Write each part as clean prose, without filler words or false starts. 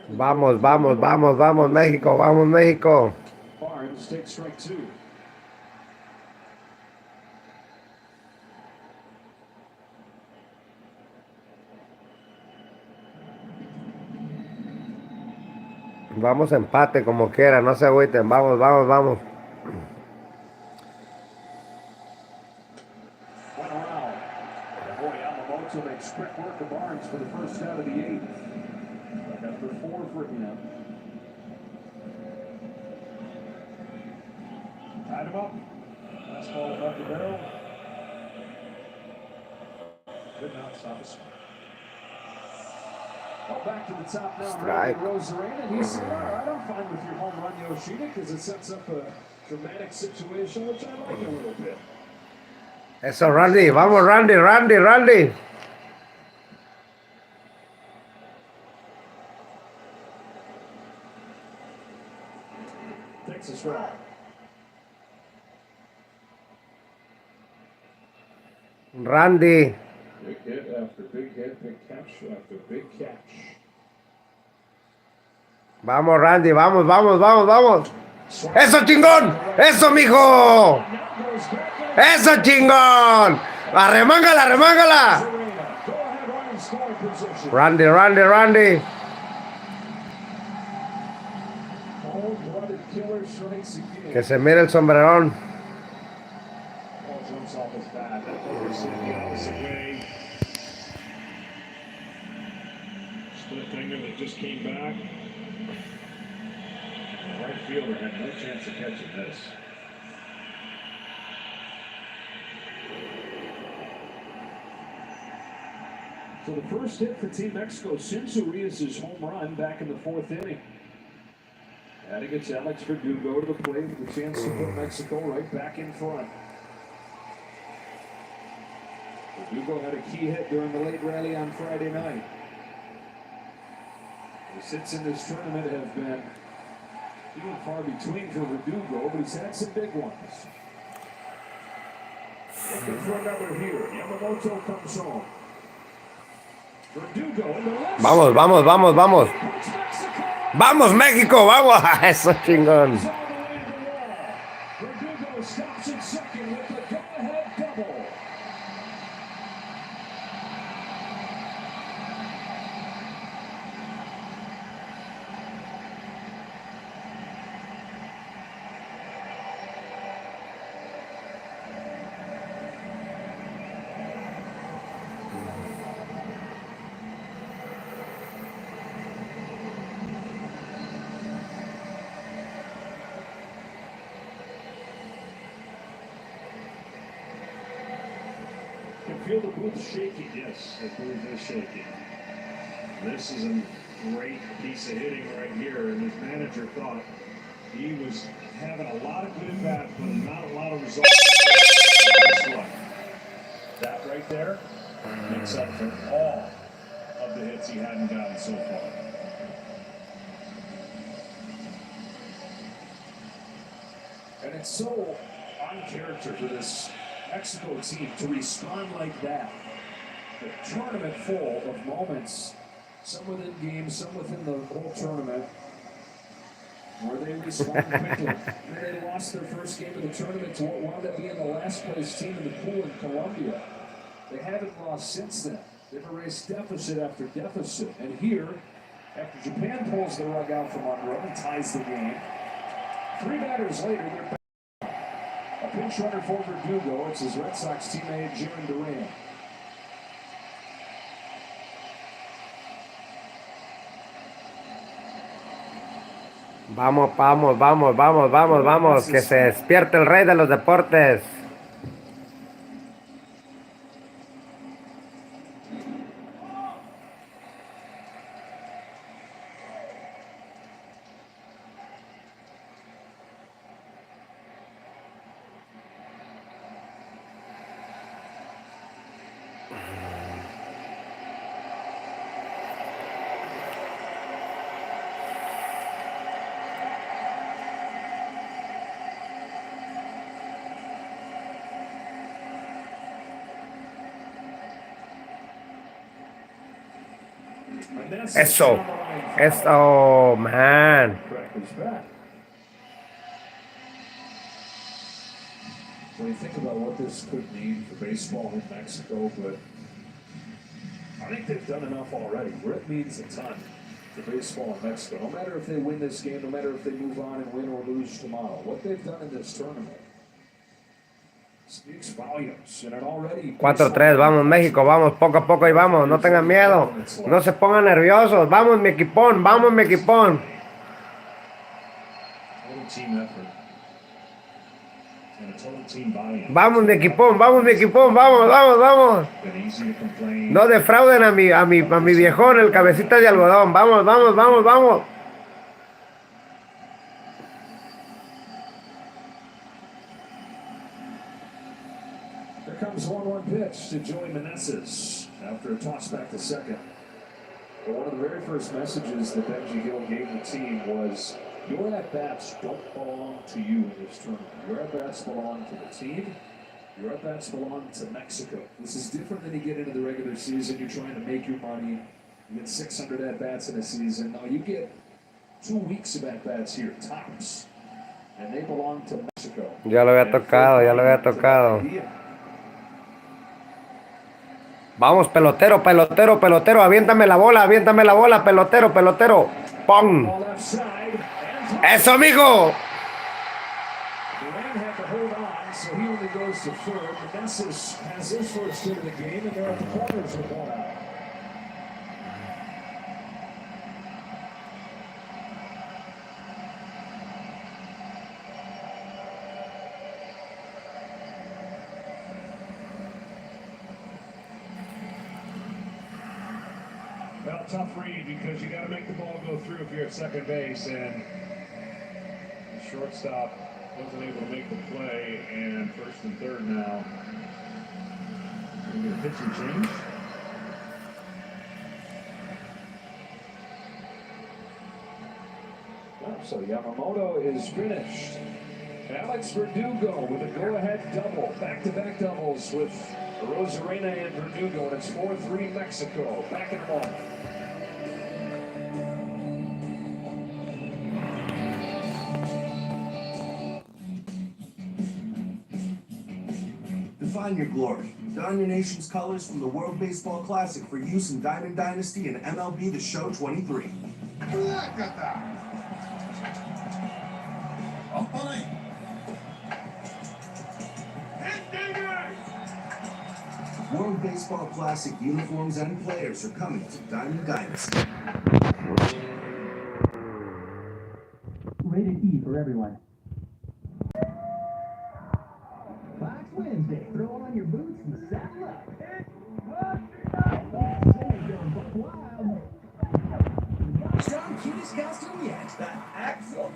Vamos, vamos, vamos, vamos, México, vamos, México. Barnes takes strike two. Vamos empate como quiera, no se agüiten. Vamos, vamos, vamos. One around. And boy, Yamamoto makes quick work of Barnes for the first out of the eighth. Number 4 for him. Tied him up. Fastball above the barrel. Could not stop us. Well, back to the top now. Strike. Rosarena, and he said, all right, I'm fine with your home run, Yoshida, because it sets up a dramatic situation, which I like a little bit. Eso, Randy. Vamos, Randy, Randy, Randy. Takes a strike. Randy. Big hit after big hit, big catch after big catch. Vamos, Randy, vamos, vamos, vamos, vamos. ¡Eso, chingón! ¡Eso, mijo! ¡Eso, chingón! ¡Arremángala, arremángala! Randy, Randy, Randy. Que se mire el sombrerón. Split finger that just came back. The right fielder had no chance of catching this. So the first hit for Team Mexico since Urias' home run back in the 4th inning. Adding it's Alex Verdugo to the plate with a chance to put Mexico right back in front. Verdugo had a key hit during the late rally on Friday night. The hits in this tournament have been few and far between for Verdugo, but he's had some big ones. Looking for another here. Yamamoto comes home. Verdugo in the left. Vamos, vamos, vamos, vamos. Vamos, México, vamos. Eso, chingón. Verdugo stops at second with the go-ahead double. Feel the booth shaking. Yes, the booth is shaking. This is a great piece of hitting right here, and his manager thought he was having a lot of good at-bats, but not a lot of results. That right there makes up for all of the hits he hadn't gotten so far. And it's so on character for this Mexico team to respond like that. A tournament full of moments, some within games, some within the whole tournament, where they respond quickly. And they lost their first game of the tournament to what wound up being the last place team in the pool in Colombia. They haven't lost since then. They've erased deficit after deficit. And here, after Japan pulls the rug out from under them and ties the game, 3 batters later, they're back. A pinch runner for Verdugo. It's his Red Sox teammate, Jarren Duran. Vamos, vamos, vamos, vamos, vamos, vamos. Que se despierte el rey de los deportes. And that's it Eso. down the line. Eso, man. Crackers back. When you think about what this could mean for baseball in Mexico, but I think they've done enough already. Where it means a ton for baseball in Mexico. No matter if they win this game, no matter if they move on and win or lose tomorrow, what they've done in this tournament speaks volumes. And it already 4-3, vamos México, vamos poco a poco y vamos, no tengan miedo, no se pongan nerviosos, vamos mi equipón, vamos mi equipón. Total team effort. And a total team buy-in. Vamos mi equipón, vamos mi equipón, vamos, vamos, vamos. Been easy to complain. No defrauden a mi viejón, el cabecita de algodón, vamos, vamos, vamos, vamos. Here comes 1-1 pitch to Joey Meneses after a toss back to second. But one of the very first messages that Benji Hill gave the team was, your at-bats don't belong to you in this tournament. Your at-bats belong to the team. Your at-bats belong to Mexico. This is different than you get into the regular season. You're trying to make your money. You get 600 at-bats in a season. No, you get 2 weeks of at-bats here, tops. And they belong to Mexico. Ya lo había tocado, ya lo había tocado. Vamos, pelotero, pelotero, pelotero, aviéntame la bola, pelotero, pelotero. ¡Pum! ¡Eso, amigo! Well, tough read because you got to make the ball go through if you're at second base, and the shortstop wasn't able to make the play, and first and third now. We're going to get a pitching change. Well, so Yamamoto is finished. Alex Verdugo with a go-ahead double. Back-to-back doubles with Rosarena and Verdugo, and it's 4-3 Mexico. Back in a moment. Define your glory. Don your nation's colors from the World Baseball Classic for use in Diamond Dynasty and MLB The Show 23. World Baseball Classic uniforms and players are coming to Diamond Dynasty. Rated E for everyone. Fox Wednesday. Throw on your boots and saddle up. Strong cutest costume yet. The Axolotl.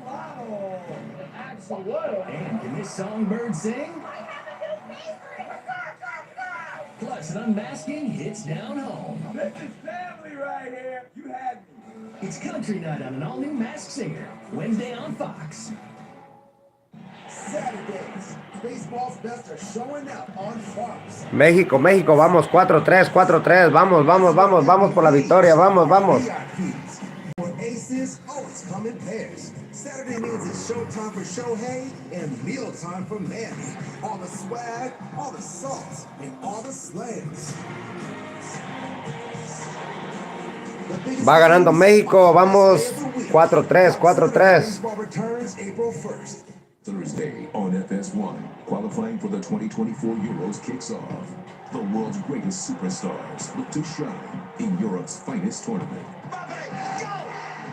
Axolotl. And can this songbird sing? I have a new favorite. Plus, an unmasking hits down home. This is family right here. You had me. It's Country Night on an all-new Masked Singer. Wednesday on Fox. Saturdays. Baseball's best are showing up on Fox. México, México, vamos, 4-3, 4-3, vamos, vamos, vamos, vamos por la victoria, vamos, vamos. For aces, always come in pairs. Saturday means it's showtime for Shohei and mealtime for Manny. All the swag, all the salt, and all the slams. Va ganando México, vamos 4-3, 4-3. Baseball returns April 1st. Thursday on FS1, qualifying for the 2024 Euros kicks off. The world's greatest superstars look to shine in Europe's finest tournament.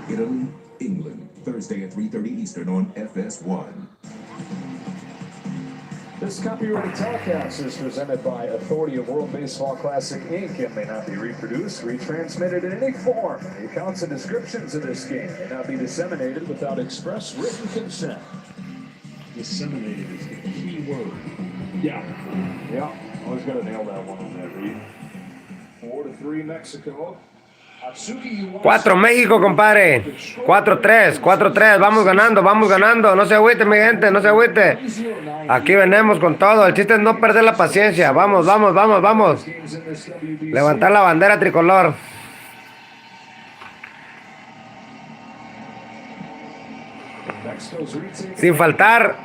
Italy, England, Thursday at 3:30 Eastern on FS1. This copyrighted telecast is presented by Authority of World Baseball Classic, Inc. and may not be reproduced, retransmitted in any form. The accounts and descriptions of this game may not be disseminated without express written consent. Disseminated is the key word. Yeah. Always got to nail that one on that read. 4-3 Mexico. 4 México, compadre. 4-3, 4-3. Vamos ganando. No se agüite, mi gente, no se agüite. Aquí venimos con todo. El chiste es no perder la paciencia. Vamos. Levantar la bandera tricolor. Mexico's retaking Sin faltar,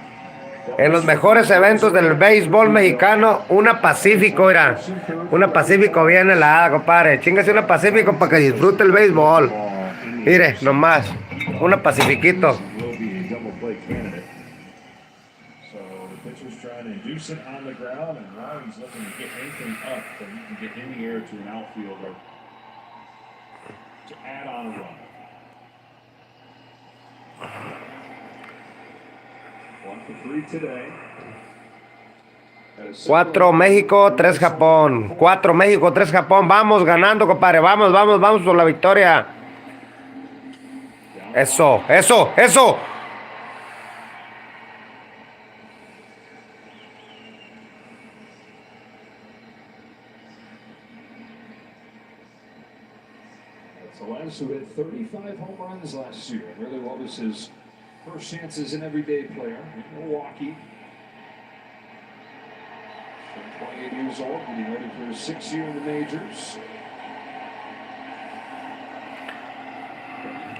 en los mejores eventos del béisbol mexicano, una Pacífico, mira. Una Pacífico bien helada, compadre. Chíngase una Pacífico para que disfrute el béisbol. Mire, nomás. Una Pacifiquito. will be a double play candidate. So the pitcher's trying to induce it on the ground, and now he's looking to get anything up that he can get in the air to an outfielder to add on a run. 1 for 3 today. 4 México, 3 Japón. 4 México, 3 Japón. Vamos ganando, compadre. Vamos, vamos, vamos por la victoria. Eso, eso, eso. Elias, who had 35 home runs last year, really what was his first chance as an everyday player in Milwaukee. 28 years old, getting ready for his 6th year in the majors.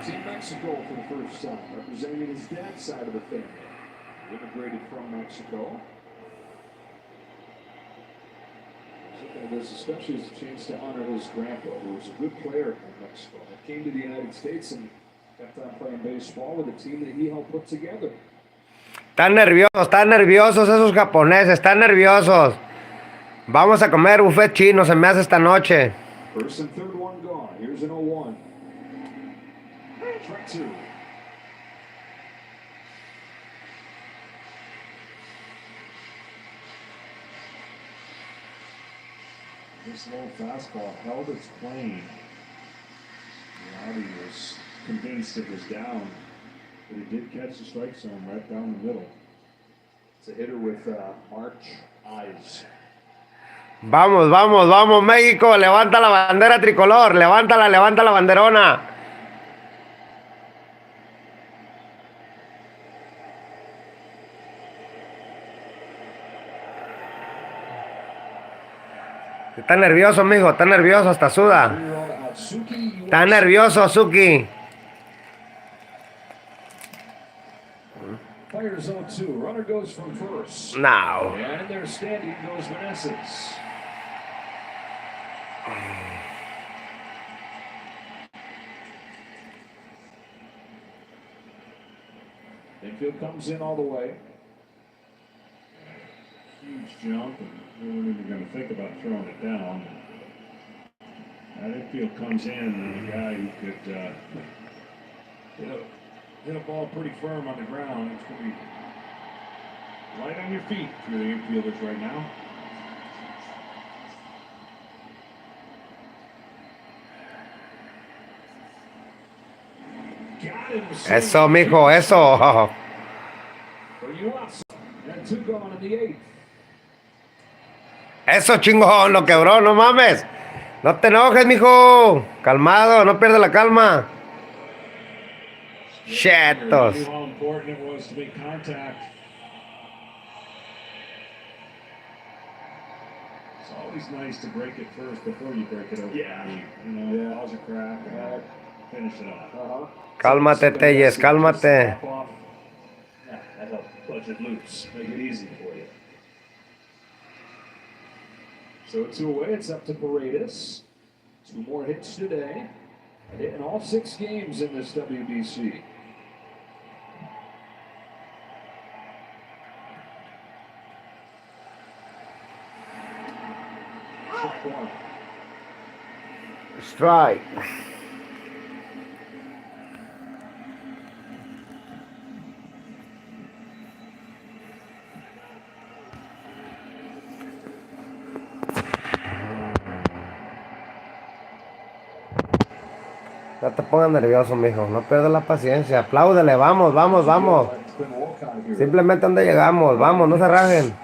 Team Mexico for the first time, representing his dad's side of the family. He immigrated from Mexico. This especially is a chance to honor his grandpa, who was a good player in Mexico. He came to the United States and kept on playing baseball with a team that he helped put together. Están nerviosos esos japoneses, están nerviosos. Vamos a comer buffet chino, se me hace esta noche. First and third one gone. Here's an 0-1. Strike 2. This low fastball held its plane. Rowdy was convinced it was down, but he did catch the strike zone right down the middle. It's a hitter with March eyes. Vamos, vamos, vamos, México. Levanta la bandera tricolor. Levántala, levanta la banderona. Está nervioso, mijo. Está nervioso, hasta suda. Está nervioso, Suki. Players 0-2. Runner goes from first. No. And they're standing goes Meneses. Infield comes in all the way. Huge jump, and we weren't even going to think about throwing it down. That infield comes in, and a guy who could hit a ball pretty firm on the ground. It's going to be right on your feet for the infielders right now. Eso, mijo, eso. Eso, chingón, lo quebró, no mames. No te enojes, mijo. Calmado, no pierdas la calma. Chetos. How important it was to make contact. It's always nice to break it first before you break it over. Yeah. You know, balls are cracked. Finish it off. Cálmate, Telles, cálmate. Yeah, that helps budge it loose. Make it easy for you. So 2 away, it's up to Paredes. 2 more hits today. Hit in all 6 games in this WBC. Strike. No te pongas nervioso, mijo. No pierdas la paciencia. Apláudele, vamos, vamos, vamos. Simplemente donde llegamos. Vamos, no se rajen.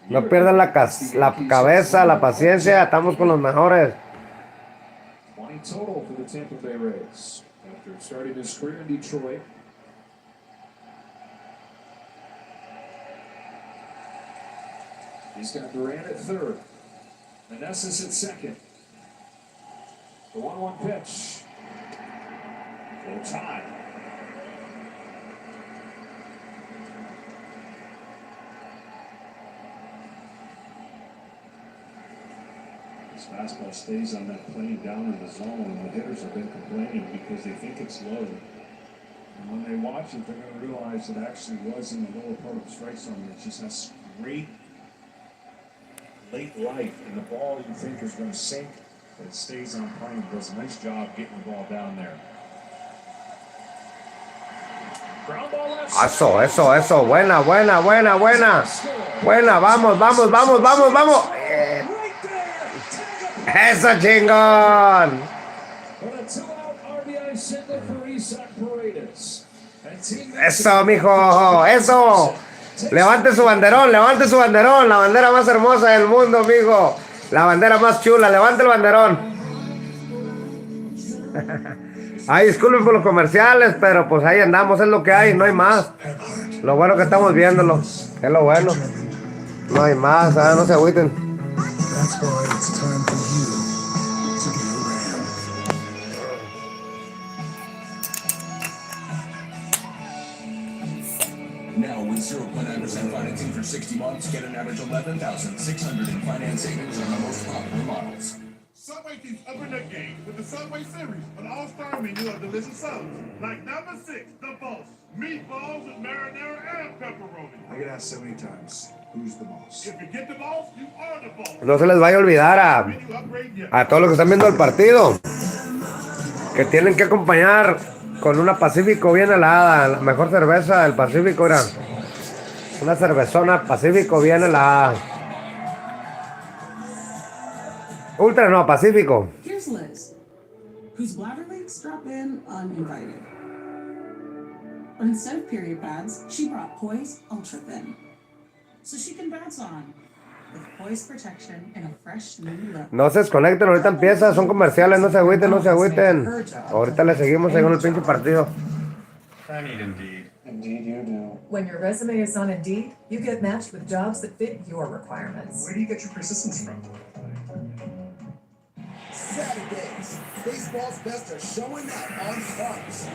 No pierdan la cabeza, la paciencia. Estamos con los mejores. 20 total for the Tampa Bay Rays after starting his career in Detroit. He's got Durant at third. Meneses at second. The 1-1 pitch. Full time. This fastball stays on that plane down in the zone, and the hitters have been complaining because they think it's low. And when they watch it, they're going to realize it actually was in the lower part of the strike zone. It just has great late life, and the ball you think is going to sink, but it stays on plane. Does a nice job getting the ball down there. Ground ball left side. Eso. Buena. Buena, vamos. Right there. Eso, chingón. On a 2-out RBI single for Isaac Paredes. And Team Eso, mijo, eso. Levante su banderón. La bandera más hermosa del mundo, mijo. La bandera más chula. Levante el banderón. Ay, disculpen por los comerciales, pero pues ahí andamos, es lo que hay, no hay más. Lo bueno que estamos viéndolo, es lo bueno. No hay más, no se agüiten. That's why it's time for you to be a Ram. Now, with 0.9% financing for 60 months, get an average $11,600 in finance savings on the most popular models. Subway keeps upping their game with the Subway Series, an all-star menu of delicious subs, like number 6, the Boss, meatballs with marinara and pepperoni. I get asked so many times, who's the boss? If you get the Boss, you are the Boss. No se les vaya a olvidar Menu upgrade yet. a todos los que están viendo el partido, que tienen que acompañar con una Pacífico bien helada, la mejor cerveza del Pacífico, era una cervezona Pacífico bien helada. Ultra no, Pacífico. Here's Liz, whose bladder leaks drop in uninvited. But instead of period pads, she brought Poise Ultra Thin, so she can bounce on with Poise protection and a fresh new look. No se desconecten, ahorita empieza, son comerciales, no se agüiten. Ahorita le seguimos ahí con el pinche partido. I need Indeed. Indeed you do. When your resume is on Indeed, you get matched with jobs that fit your requirements. Where do you get your persistence from? Saturdays, baseball's best are showing up on Fox.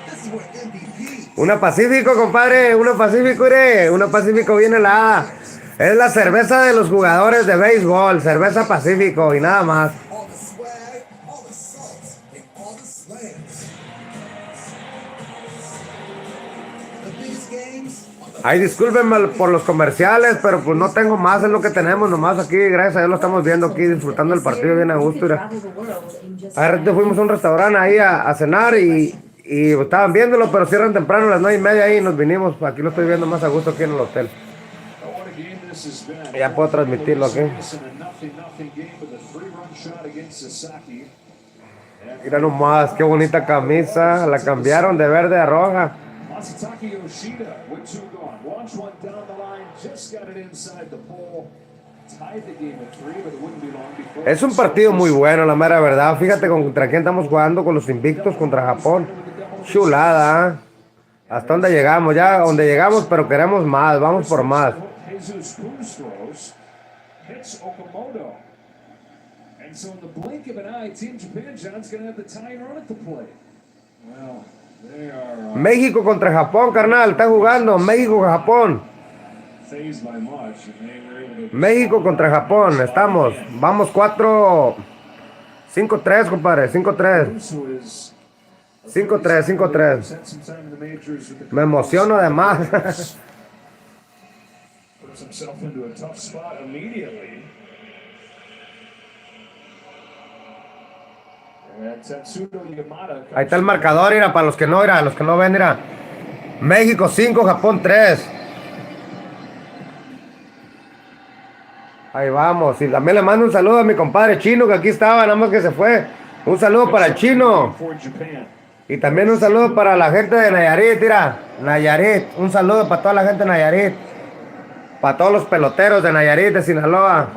This is where MVP. Una Pacífico, compadre, una Pacífico bien helada. Es la cerveza de los jugadores de béisbol, cerveza Pacífico y nada más. All the swag, all the salt, and all the slams. The biggest games on the Ay, discúlpenme por los comerciales, pero pues no tengo más, es lo que tenemos nomás aquí, gracias a Dios lo estamos viendo aquí, disfrutando el partido bien a gusto. Mira. Hace rato fuimos a un restaurante ahí a cenar y estaban viéndolo, pero cierran temprano a las 9:30 ahí y nos vinimos, aquí lo estoy viendo más a gusto aquí en el hotel. Ya puedo transmitirlo aquí. Mira nomás, qué bonita camisa, la cambiaron de verde a roja. Es un partido muy bueno, la mera verdad. Fíjate contra quién estamos jugando, con los invictos contra Japón. Chulada, ¿eh? ¿Hasta dónde llegamos? Ya donde llegamos, pero queremos más, vamos por más. México contra Japón, carnal, está jugando México-Japón. México contra Japón, estamos. Vamos 5-3, compadre, 5-3. 5-3. Me emociono además. Ahí está el marcador, mira, para los que no ven, mira. México 5, Japón 3. Ahí vamos. Y también le mando un saludo a mi compadre Chino, que aquí estaba, nada más que se fue. Un saludo para el Chino. Y también un saludo para la gente de Nayarit, mira. Nayarit. Un saludo para toda la gente de Nayarit. Para todos los peloteros de Nayarit, de Sinaloa.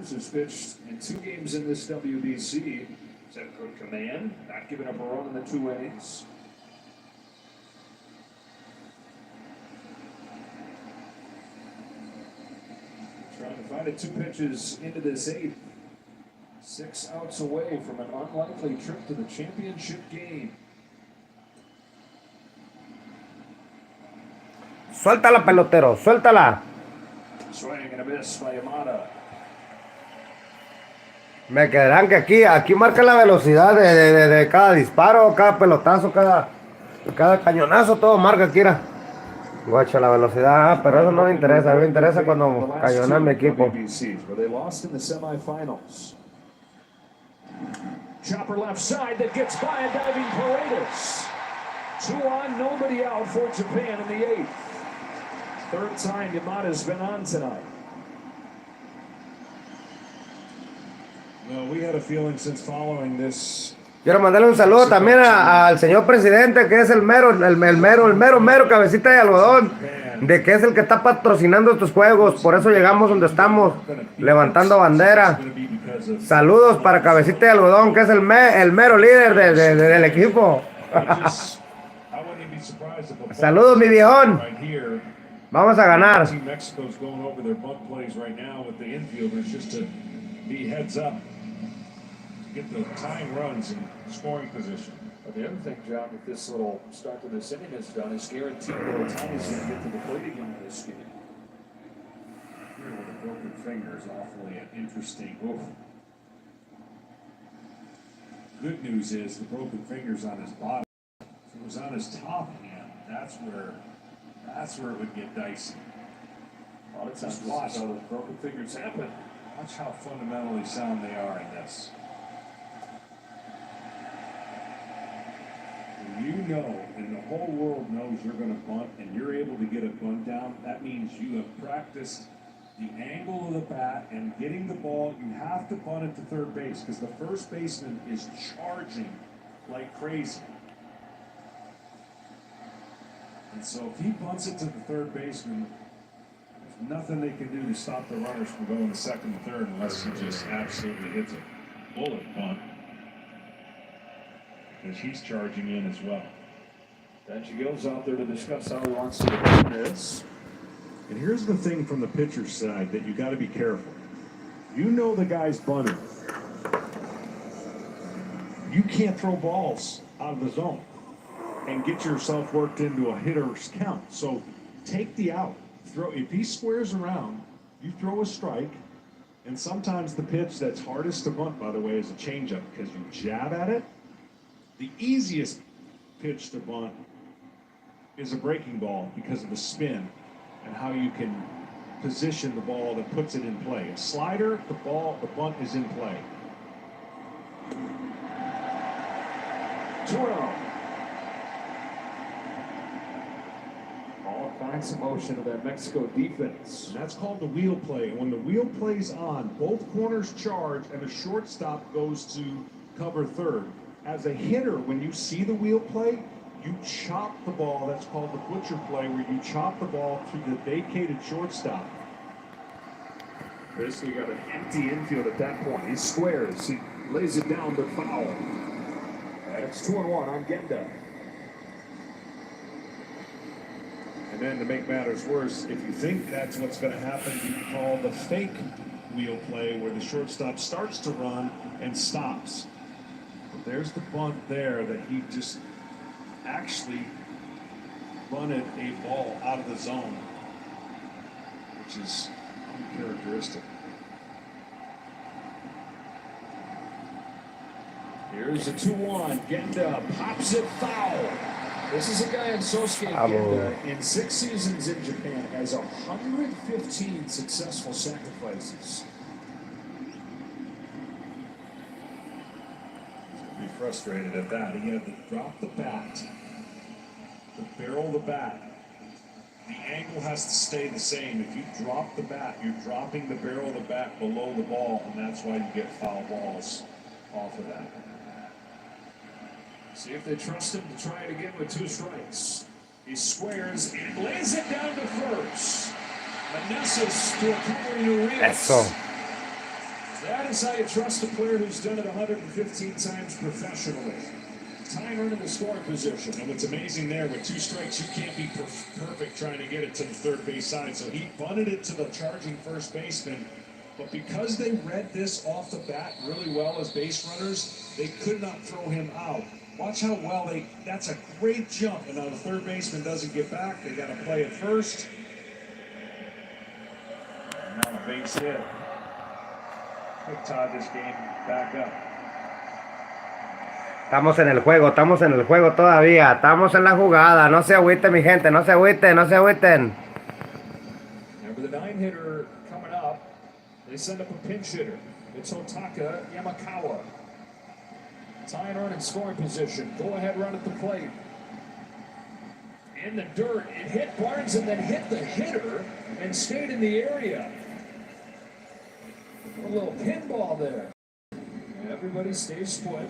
Cruz has pitched in 2 games in this WBC. He's had good command, not giving up a run in the 2 innings. Trying to find it 2 pitches into this 8th. 6 outs away from an unlikely trip to the championship game. Suéltala, pelotero, suéltala. Swing and a miss by Yamada. Me quedarán que aquí marca la velocidad de cada disparo, cada pelotazo, cada cañonazo, todo marca aquí, mira. Guacha la velocidad, pero eso no me interesa, a mí me interesa cuando cañonan mi equipo. They lost in the semifinals. Chopper left side that gets by a diving Paredes. 2 on, nobody out for Japan in the 8th. 3rd time Yamada's been on tonight. Well, we had a feeling since following this. Quiero mandarle un saludo también al señor presidente, que es el mero cabecita de algodón, de que es el que está patrocinando estos juegos. Por eso llegamos donde estamos, levantando bandera. Saludos para cabecita de algodón, que es el mero líder del equipo. Saludos, mi viejón. Vamos a ganar. Mexico's going over their bunt plays right now with the infielders just to be heads up. Get the tying runs in scoring position. But the other thing, John, with this little start to this inning has done is guaranteed that Otani's going to get to the plate again in this game. Here with a broken finger is awfully an interesting. Oof. Good news is the broken finger's on his bottom. If it was on his top hand, that's where it would get dicey. A lot of times watch how the broken fingers happen. Watch how fundamentally sound they are in this. You know, and the whole world knows you're going to bunt, and you're able to get a bunt down, that means you have practiced the angle of the bat and getting the ball. You have to bunt it to third base because the first baseman is charging like crazy. And so if he bunts it to the third baseman, there's nothing they can do to stop the runners from going to second and third unless he just absolutely hits a bullet bunt. Because he's charging in as well. Benji goes out there to discuss how he wants to do this. And here's the thing from the pitcher's side that you got to be careful. You know the guy's bunting. You can't throw balls out of the zone and get yourself worked into a hitter's count. So take the out. If he squares around, you throw a strike. And sometimes the pitch that's hardest to bunt, by the way, is a changeup because you jab at it. The easiest pitch to bunt is a breaking ball because of the spin and how you can position the ball that puts it in play. A slider, the bunt is in play. 2-0. All kinds of motion of that Mexico defense. And that's called the wheel play. And when the wheel play's on, both corners charge and a shortstop goes to cover third. As a hitter, when you see the wheel play, you chop the ball. That's called the butcher play, where you chop the ball through the vacated shortstop. Basically got an empty infield at that point. He squares. He lays it down, but foul. And it's 2-1 on Genda. And then to make matters worse, if you think that's what's going to happen, you call the fake wheel play, where the shortstop starts to run and stops. There's the bunt there that he just actually bunted a ball out of the zone, which is uncharacteristic. Here's a 2-1. Genda pops it foul. This is a guy in Sosuke Genda in 6 seasons in Japan has 115 successful sacrifices. Frustrated at that. He had to drop the bat, to barrel the bat. The angle has to stay the same. If you drop the bat, you're dropping the barrel of the bat below the ball, and that's why you get foul balls off of that. See if they trust him to try it again with 2 strikes. He squares and lays it down to first. Meneses to a covering Urias. Eso. That is how you trust a player who's done it 115 times professionally. Tying her in the scoring position. And what's amazing there, with 2 strikes, you can't be perfect trying to get it to the third base side. So he bunted it to the charging first baseman. But because they read this off the bat really well as base runners, they could not throw him out. Watch how well that's a great jump. And now the third baseman doesn't get back. They got to play it first. And now a base hit. Quick tie this game back up. Estamos en el juego todavía, estamos en la jugada, no se agüiten mi gente, no se agüiten, no se agüiten. Remember the 9-hitter coming up, they send up a pinch hitter. It's Hotaka Yamakawa. Tying run in scoring position, go ahead run at the plate. In the dirt, it hit Barnes and then hit the hitter and stayed in the area. A little pinball there. Everybody stays put.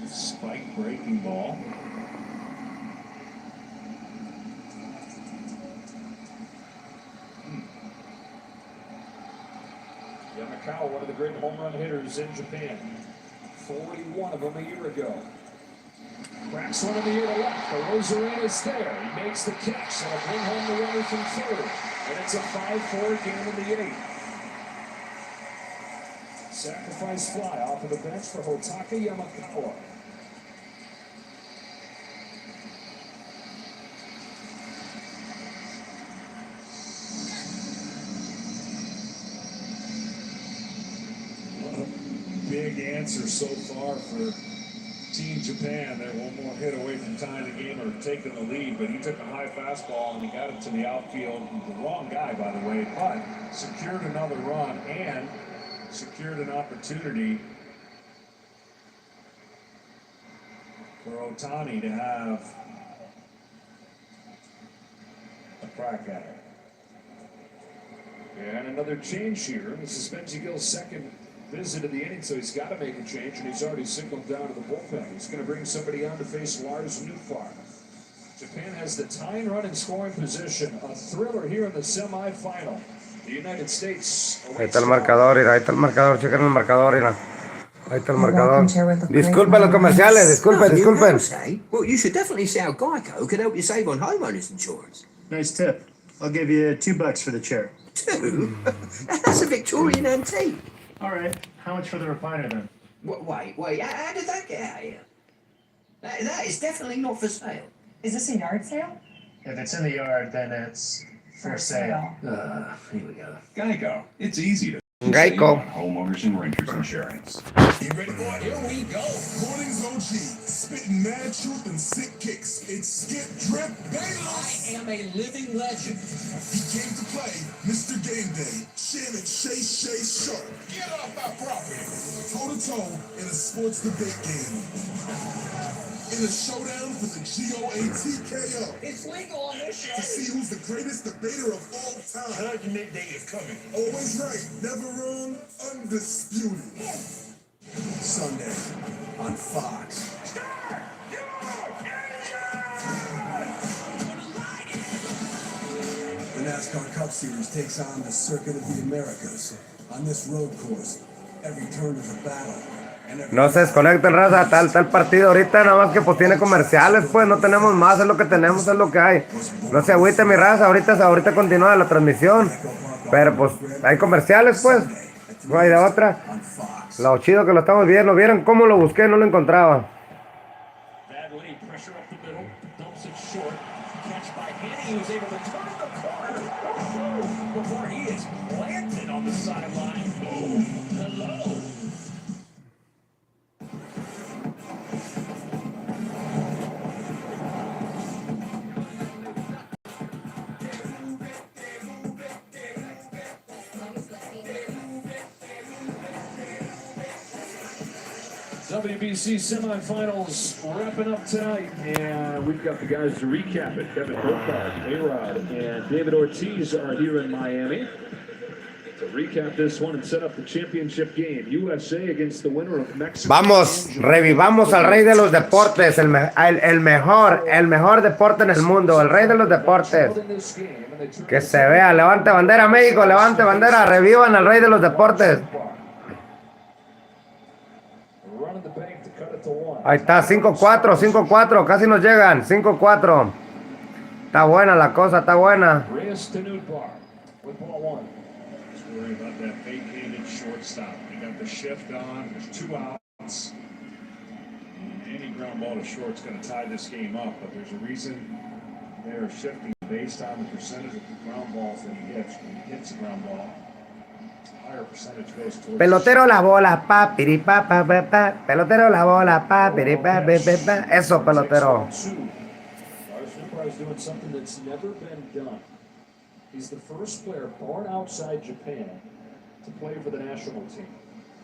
Spike breaking ball. Yamakawa, one of the great home run hitters in Japan. 41 of them a year ago. Cracks one in the air to left. The Rosarena is there. He makes the catch. That'll bring home the runner from third. And it's a 5-4 game in the 8th. Sacrifice fly off of the bench for Hotaka Yamakawa. Big answer so far for Team Japan. They're one more hit away from tying the game or taking the lead, but he took a high fastball and he got it to the outfield. The wrong guy, by the way, but secured another run and secured an opportunity for Ohtani to have a crack at it. And another change here. This is Benji Gill's second visit of the inning, so he's got to make a change, and he's already signaled down to the bullpen. He's going to bring somebody on to face Lars Newfarm. Japan has the tying run in scoring position. A thriller here in the semifinal. The United States. Ahí está el marcador, mira, ahí está el marcador, chequen el marcador, mira. Ahí está el marcador. Disculpen los comerciales, disculpen. Well, you should definitely see how Geico could help you save on homeowners insurance. Nice tip. I'll give you $2 for the chair. 2? That's a Victorian antique. All right. How much for the recliner then? Wait. How did that get out here? That is definitely not for sale. Is this a yard sale? If it's in the yard, then it's for sale. Here we go. Geico. It's easy to Geico. save on homeowners and renters insurance. You ready, boy? Here we go. Morning's OG, spitting mad truth and sick kicks. It's Skip Drip Bayless. I am a living legend. He came to play Mr. Game Day. Shannon Shay Sharp. Get off my property. Toe-to-toe in a sports debate game. In a showdown for the GOATKO. It's legal on this show. To see who's the greatest debater of all time. Judgment Day is coming. Always right, never wrong, undisputed. Sunday on Fox. The NASCAR Cup Series takes on the Circuit of the Americas. On this road course, every turn is a battle. No se desconecten, raza, tal partido ahorita, nada más que pues tiene comerciales, pues no tenemos más, es lo que tenemos, es lo que hay. No se agüite mi raza, ahorita continúa la transmisión, pero pues hay comerciales, pues, no hay de otra. Lo chido que lo estamos viendo, ¿vieron cómo lo busqué? No lo encontraba. WBC semifinals wrapping up tonight, and we've got the guys to recap it. Kevin Burkhardt, A-Rod, and David Ortiz are here in Miami. Vamos, revivamos al rey de los deportes, el mejor deporte en el mundo, el rey de los deportes. Que se vea, levante bandera México, levante bandera, revivan al rey de los deportes. Ahí está, 5-4, 5-4, casi nos llegan, 5-4. Está buena la cosa, está buena. Any ground ball to short's going to tie this game up, but there's a reason they're shifting based on the percentage of the ground balls that he hits. When he hits a ground ball, higher percentage goes towards. Pelotero la bola, pa, piri, pa, pa, pa, pa. Pelotero la bola, pa, piri, pa, pa, pa, pa. Eso, pelotero. Lars Nootbaar is doing something that's never been done. He's the first player born outside Japan to play for the national team.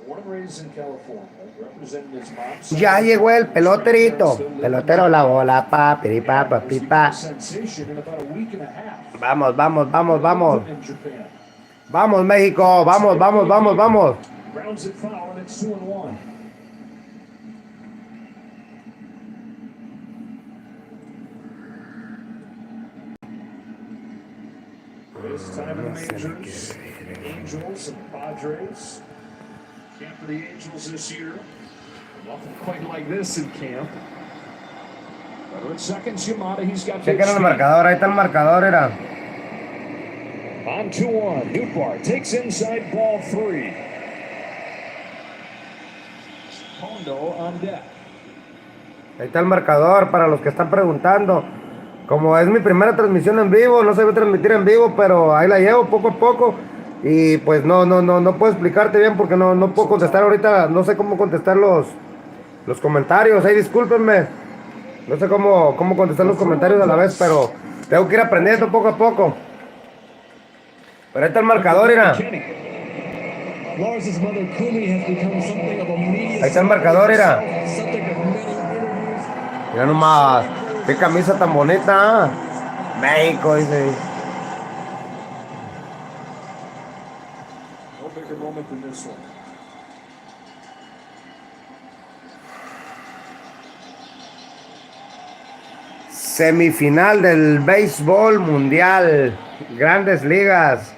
Born and raised in California, representing his mom's side. Ya llegó el peloterito. Pelotero la bola, pa, piri, pa, pa, pi, pa. Sensation in about a week and a half. Vamos, vamos, vamos, vamos. In Japan. Vamos, México. Vamos, vamos, vamos, vamos. Grounds it foul, and it's 2-1. This time in the majors, Angels and Padres. Camp for the Angels this year. Nothing quite like this in camp. Runner in second, Yamada, he's got Chequen el marcador, ahí está el marcador, era. On 2-1, Nootbaar takes inside ball 3. Hondo on deck. Ahí está el marcador para los que están preguntando. Como es mi primera transmisión en vivo, no se ve transmitir en vivo, pero ahí la llevo poco a poco. Y pues no puedo explicarte bien porque no puedo contestar ahorita, no sé cómo contestar los comentarios. Ahí discúlpenme. No sé cómo contestar los comentarios a la vez, pero tengo que ir aprendiendo poco a poco. Pero ahí está el marcador, mira. Ahí está el marcador, mira. Mira nomás. Qué camisa tan bonita. México, dice. No bigger moment than this one. Semifinal del béisbol mundial. Grandes ligas.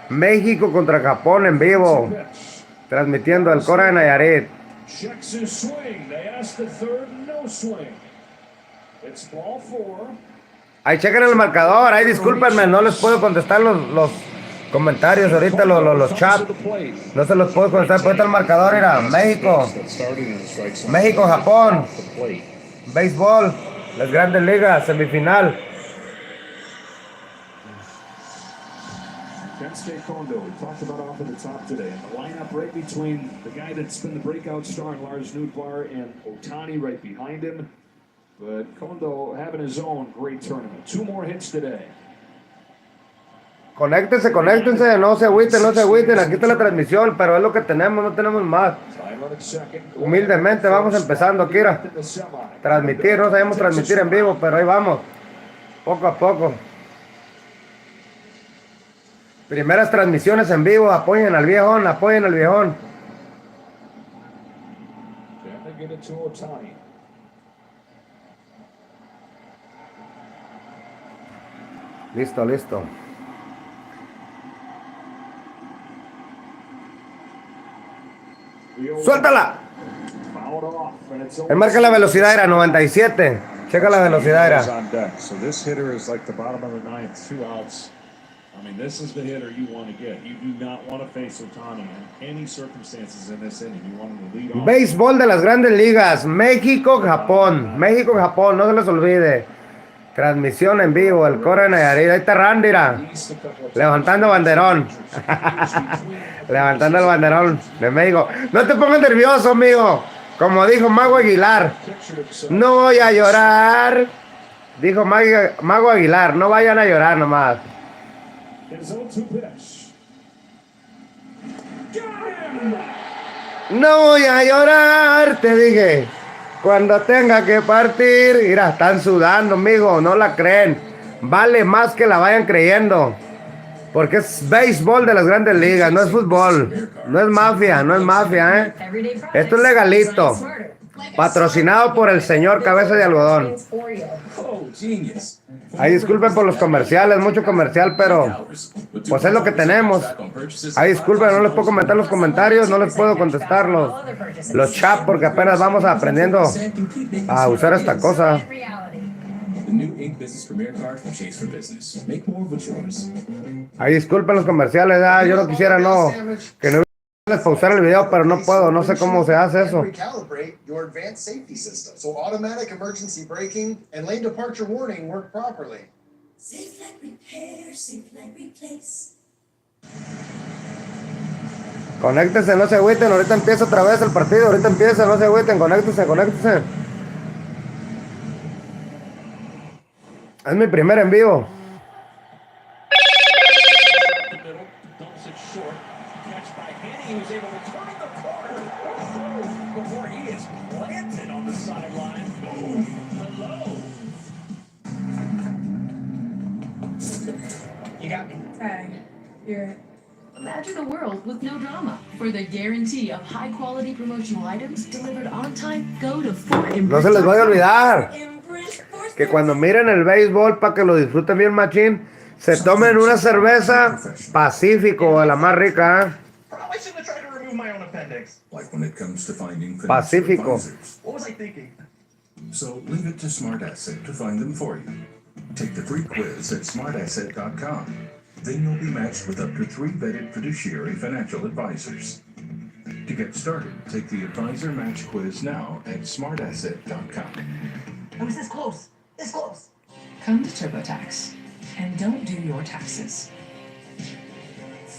México contra Japón en vivo. Transmitiendo el Cora de Nayarit. Checks his swing. They ask the third, no swing. It's ball 4. Ahí chequen el marcador. Ahí discúlpenme, no les puedo contestar los comentarios ahorita, los chats. No se los puedo contestar. Pero ahí está el marcador, era México. México, Japón. Béisbol. Las grandes ligas, semifinal. Kensuke Kondo, we talked about off at the top today. And the lineup right between the guy that's been the breakout star in Lars Nootbaar and Ohtani right behind him. But Kondo having his own great tournament. 2 more hits today. Conéctense, no se agüiten, aquí está la transmisión, pero es lo que tenemos, no tenemos más. Humildemente vamos empezando, Kira. Transmitir, no sabemos transmitir en vivo, pero ahí vamos, poco a poco. Primeras transmisiones en vivo, apoyen al viejón, Listo. ¡Suéltala! Él marca la velocidad, era 97. Checa la velocidad, era. So this hitter is like the bottom of the ninth, 2 outs. I mean, this is the hitter you want to get. You do not want to face Ohtani in any circumstances in this inning. You want him to lead off. Béisbol de las grandes ligas. México, Japón, no se les olvide. Transmisión en vivo, el Cora de Nayarit. Ahí está Randy, levantando banderón. Levantando el banderón de México. No te pongas nervioso, amigo. Como dijo Mago Aguilar. No voy a llorar. Dijo Mago Aguilar. No vayan a llorar nomás. No voy a llorar, te dije. Cuando tenga que partir. Mira, están sudando, amigo. No la creen. Vale más que la vayan creyendo. Porque es béisbol de las grandes ligas, no es fútbol. No es mafia, no es mafia, ¿eh? Esto es legalito. Patrocinado por el señor Cabeza de Algodón. Oh, genius. Ay, disculpen por los comerciales, mucho comercial, pero pues es lo que tenemos. Ay, disculpen, no les puedo comentar los comentarios, no les puedo contestar los chats porque apenas vamos aprendiendo a usar esta cosa. The new Ink Business Premier Card from Chase for Business. Make more with yours. Ay, disculpen los comerciales, yo no quisiera que no les pausar el video, pero no puedo, no sé cómo se hace eso. Recalibrate your advanced safety system so automatic emergency braking and lane departure warning work properly. Safe like repair, safe like replace. Conéctense, no se agüiten, ahorita empieza otra vez el partido, ahorita empieza, no se agüiten, conéctense. Es mi primer en vivo. You got me. Okay, you're Imagine a world with no drama. For the guarantee of high quality promotional items delivered on time, go to No se les vaya a olvidar que cuando miren el béisbol, para que lo disfruten bien machín, se tomen una cerveza Pacífico, la más rica, Probably shouldn't have tried to remove my own appendix. Like when it comes to finding financial Pacífico. advisors. What was I thinking? So leave it to Smart Asset to find them for you. Take the free quiz at smartasset.com. Then you'll be matched with up to 3 vetted fiduciary financial advisors. To get started, take the Advisor Match Quiz now at smartasset.com. I was this close. This close. Come to TurboTax and don't do your taxes.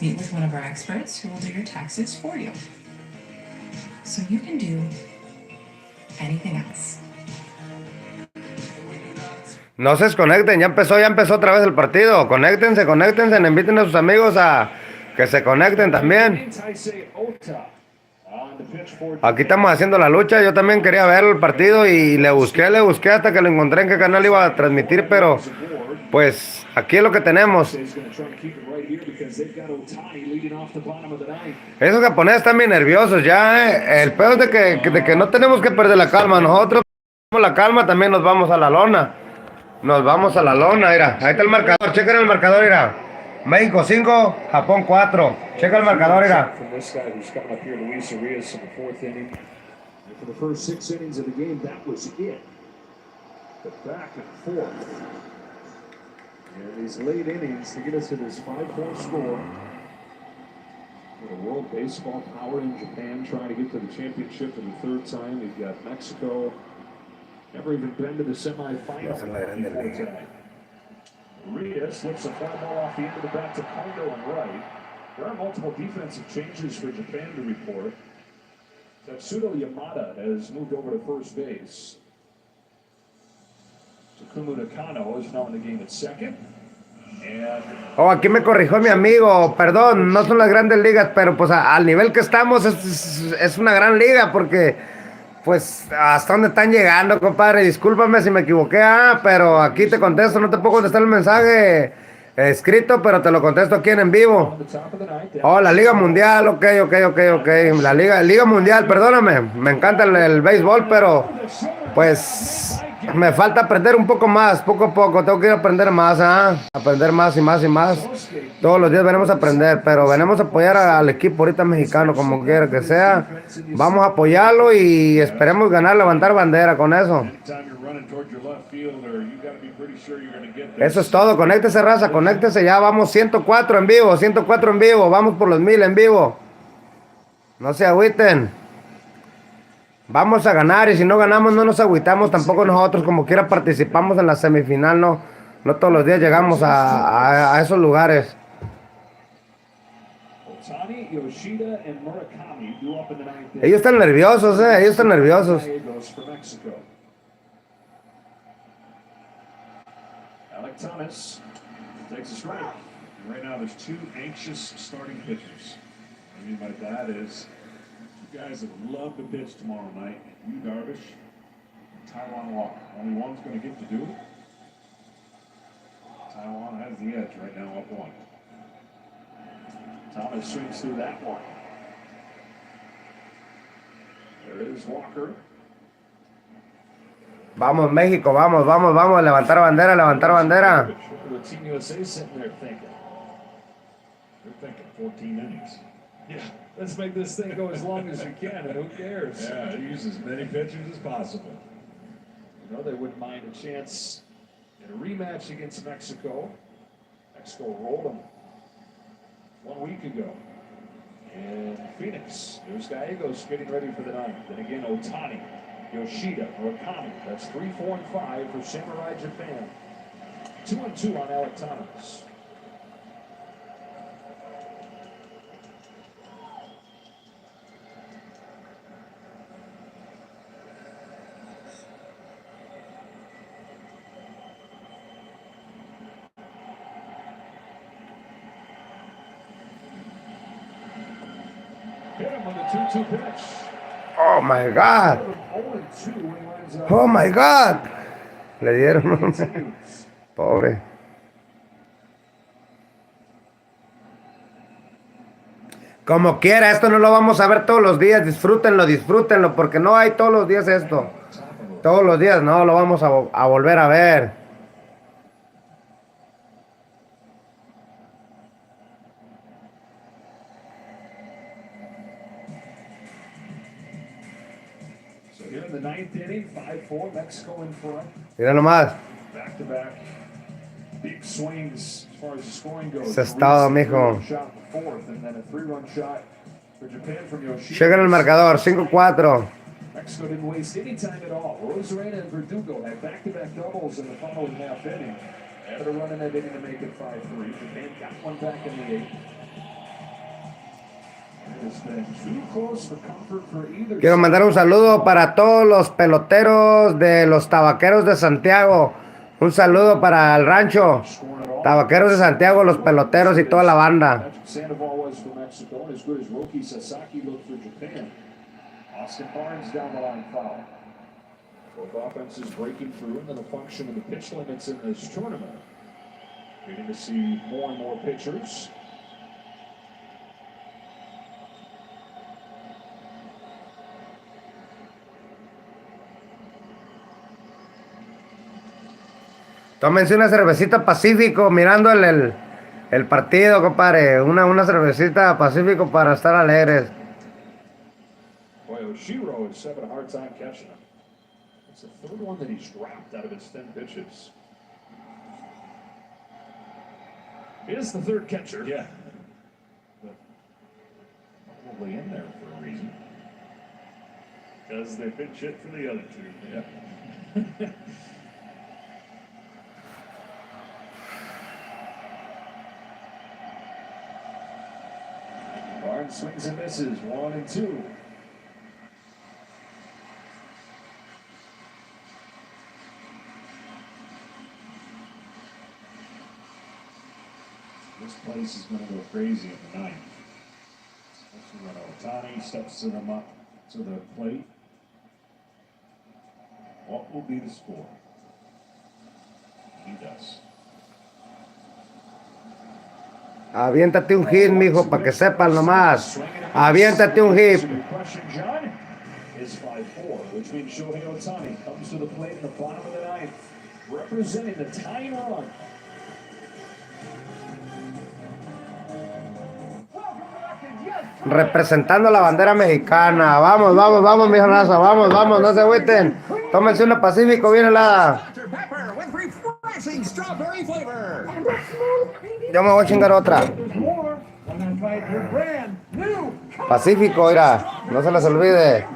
Meet with one of our experts who will do your taxes for you. So you can do anything else. No se desconecten, ya empezó otra vez el partido. Conéctense, inviten a sus amigos a que se conecten también. Aquí estamos haciendo la lucha, yo también quería ver el partido y le busqué hasta que lo encontré en qué canal iba a transmitir, pero pues aquí es lo que tenemos. Esos japoneses están bien nerviosos ya, El peor es de que no tenemos que perder la calma, nosotros la calma también nos vamos a la lona. Mira, ahí está el marcador, chequen el marcador, mira. México 5, Japón 4. Checa el marcador, mira. For the first 6 innings of the game, that was it. The back and forth. And these late innings to get us to this 5-point score. With a World Baseball power in Japan trying to get to the championship for the 3rd time. We've got Mexico. Never even been to the semifinal. Rhea slips a fly ball off the end of the bat to Kondo and right. There are multiple defensive changes for Japan to report. Tatsudo Yamada has moved over to first base. Takumu Nakano is now in the game at second. Oh, aquí me corrigió mi amigo, perdón, no son las grandes ligas, pero pues al nivel que estamos es una gran liga porque pues hasta dónde están llegando, compadre, discúlpame si me equivoqué, pero aquí te contesto, no te puedo contestar el mensaje escrito, pero te lo contesto aquí en vivo. Oh, la Liga Mundial, ok, la Liga Mundial, perdóname, me encanta el béisbol, pero pues me falta aprender un poco más, poco a poco, tengo que ir a aprender más, aprender más y más. Todos los días venimos a aprender, pero venimos a apoyar al equipo ahorita mexicano, como quiera que sea. Vamos a apoyarlo y esperemos ganar, levantar bandera con eso. Eso es todo, conéctese, raza, conéctese, ya vamos 104 en vivo, vamos por los 1000 en vivo. No se agüiten. Vamos a ganar y si no ganamos no nos agüitamos tampoco nosotros, como quiera participamos en la semifinal, no todos los días llegamos a esos lugares. Ellos están nerviosos, ellos están nerviosos. Alec Thomas takes a strike. Right now there's 2 anxious starting pitchers. What I mean by that is guys that would love to pitch tomorrow night. You, Darvish, and Taiwan Walker. Only one's going to get to do it. Taiwan has the edge right now, up 1. Arizona swings through that one. There is Walker. Vamos, México, vamos, vamos, vamos. Levantar bandera, levantar bandera. The Team USA sitting there thinking. They're thinking 14 innings. Yeah, let's make this thing go as long as we can, and who cares? Yeah, use as many pitchers as possible. You know, they wouldn't mind a chance in a rematch against Mexico. Mexico rolled them 1 week ago. And Phoenix, there's Gallegos getting ready for the ninth. Then again, Otani, Yoshida, Murakami. That's 3, 4, and 5 for Samurai Japan. 2 and 2 on Alec Thomas. Hit him with a 2-2 pitch. Oh my God. Oh my God. Le dieron. Pobre. Como quiera, esto no lo vamos a ver todos los días. Disfrútenlo, disfrútenlo, porque no hay todos los días esto. Todos los días no lo vamos a volver a ver. So here in the ninth inning, 5-4, Mexico in front. Mira nomás. Back to back. Big swings as far as the scoring goes. Ese estado, mijo. Shot in the fourth, and then a 3-run shot for Japan from Yoshida. Llega en el marcador, 5-4. Mexico didn't waste any time at all. Rosarena and Verdugo had back-to-back doubles in the following half inning. Added a run in that inning to make it 5-3. Japan got one back in the eighth. It's been too close for comfort for either. Quiero mandar un saludo para todos los peloteros de los Tabaqueros de Santiago. Un saludo para el rancho. Tabaqueros de Santiago, los peloteros y toda la banda. Sandoval was for Mexico, and as good as Roki Sasaki looked for Japan. Austin Barnes down the line foul. Both offenses breaking through, and then a function of the pitch limits in this tournament. Waiting to see more and more pitchers. Tómense una cervecita Pacífico mirando el partido, compadre. Una cervecita Pacífico para estar alegres. Boy, Oshiro is having a hard time catching him. It's the third one that he's dropped out of his 10 pitches. He is the third catcher. Yeah. But probably in there for a reason. Because they pitch it for the other two. Yeah. Barnes swings and misses, 1 and 2. This place is going to go crazy in the ninth. Especially when Otani steps to them up to the plate. What will be the score? He does. Aviéntate un hit, mijo, para que sepan nomás. Aviéntate un hit. Is 5-4, which means Shohei Otani comes to the plate in the bottom of the ninth, representing the tying run. Representando la bandera mexicana. Vamos, vamos, vamos, mi raza. Vamos, vamos, no se agüiten. Tómense una Pacífico bien helada. Yo me voy a chingar otra. Pacífico, mira, no se les olvide.